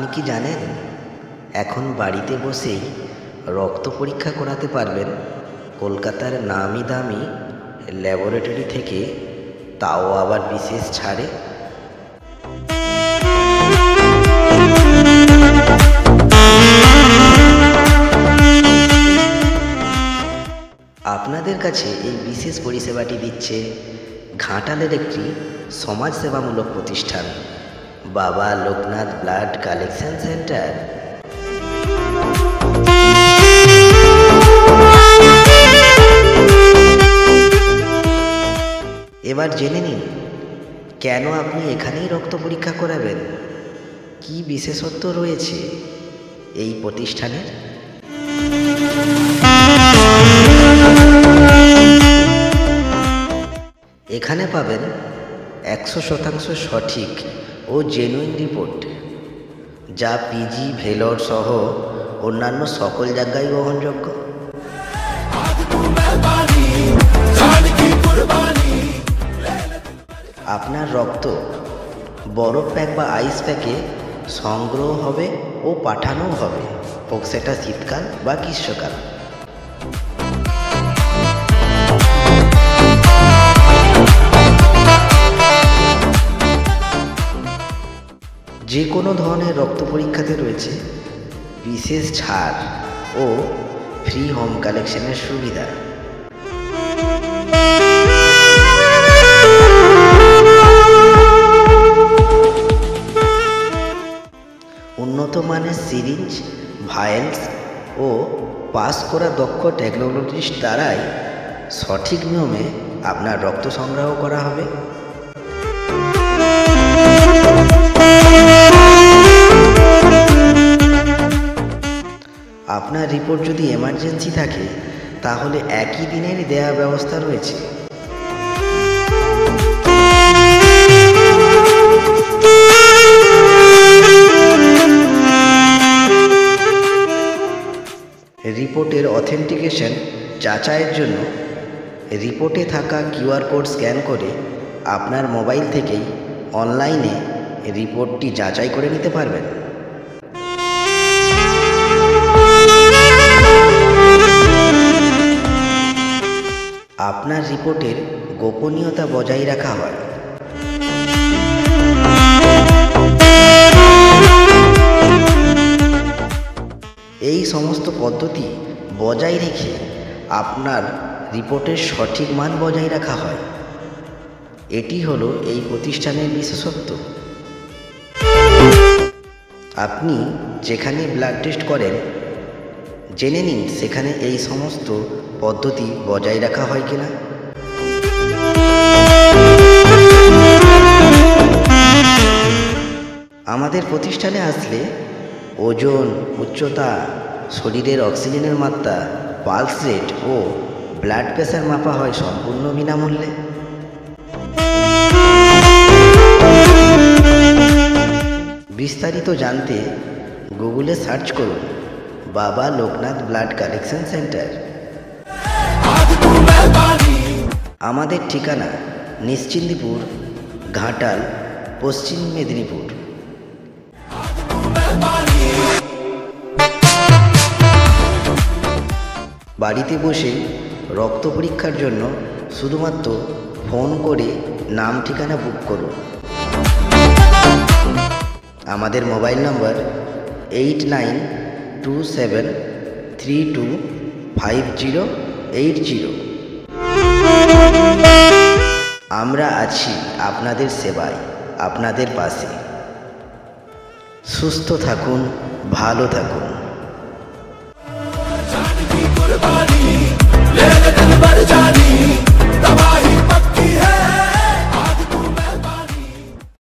আপনি কি জানেন এখন বাড়িতে বসেই রক্ত পরীক্ষা করাতে পারবেন কলকাতার নামি দামি ল্যাবরেটরি থেকে, তাও আবার বিশেষ ছাড়ে। আপনাদের কাছে এই বিশেষ পরিষেবাটি দিচ্ছে ঘাটালের একটি সমাজসেবামূলক প্রতিষ্ঠান, বাবা লোকনাথ ব্লাড কালেকশন সেন্টার। এবার জেনে নিন কেন আপনি এখানেই রক্ত পরীক্ষা করাবেন, কি বিশেষত্ব রয়েছে এই প্রতিষ্ঠানের। এখানে পাবেন 100% সঠিক ও জেনুইন রিপোর্ট, যা পিজি, ভেলোর সহ অন্যান্য সকল জায়গায় গ্রহণযোগ্য। আপনার রক্ত বরফ প্যাক বা আইস প্যাকে সংগ্রহ হবে ও পাঠানো হবে, হোক সেটা শীতকাল বা গ্রীষ্মকাল। যে কোনো ধরনের রক্ত পরীক্ষাতে রয়েছে বিশেষ ছাড় ও ফ্রি হোম কালেকশনের সুবিধা। উন্নত মানের সিরিঞ্জ, ভায়েলস ও পাস করা দক্ষ টেকনোলজিস্ট দ্বারাই সঠিক নিয়মে আপনার রক্ত সংগ্রহ করা হবে। আপনার রিপোর্ট যদি এমার্জেন্সি থাকে তাহলে একই দিনের দেওয়ার ব্যবস্থা রয়েছে। রিপোর্টের অথেন্টিকেশন যাচাইয়ের জন্য রিপোর্টে থাকা কিউআর কোড স্ক্যান করে আপনার মোবাইল থেকেই অনলাইনে রিপোর্টটি যাচাই করে নিতে পারবেন। আপনার রিপোর্টের গোপনীয়তা বজায় রাখা হয়। এই সমস্ত পদ্ধতি বজায় রেখে আপনার রিপোর্টের সঠিক মান বজায় রাখা হয়। এটি হলো এই প্রতিষ্ঠানের বিশেষত্ব। আপনি যেখানে ব্লাড টেস্ট করেন জেনে নিন সেখানে এই সমস্ত পদ্ধতি বজায় রাখা হয় কিনা। আমাদের প্রতিষ্ঠানে আসলে ওজন, উচ্চতা, শরীরের অক্সিজেনের মাত্রা, পালস রেট ও ব্লাড প্রেশার মাপা হয় সম্পূর্ণ বিনামূল্যে। বিস্তারিত জানতে গুগলে সার্চ করুন বাবা লোকনাথ ব্লাড কালেকশন সেন্টার। আমাদের ঠিকানা নিশ্চিন্দিপুর, ঘাটাল, পশ্চিম মেদিনীপুর। বাড়িতে বসে রক্ত পরীক্ষার জন্য শুধুমাত্র ফোন করে নাম ঠিকানা বুক করুন। আমাদের মোবাইল নম্বর 8927325080। আমরা আছি আপনাদের সেবায়, আপনাদের পাশে। সুস্থ থাকুন, ভালো থাকুন।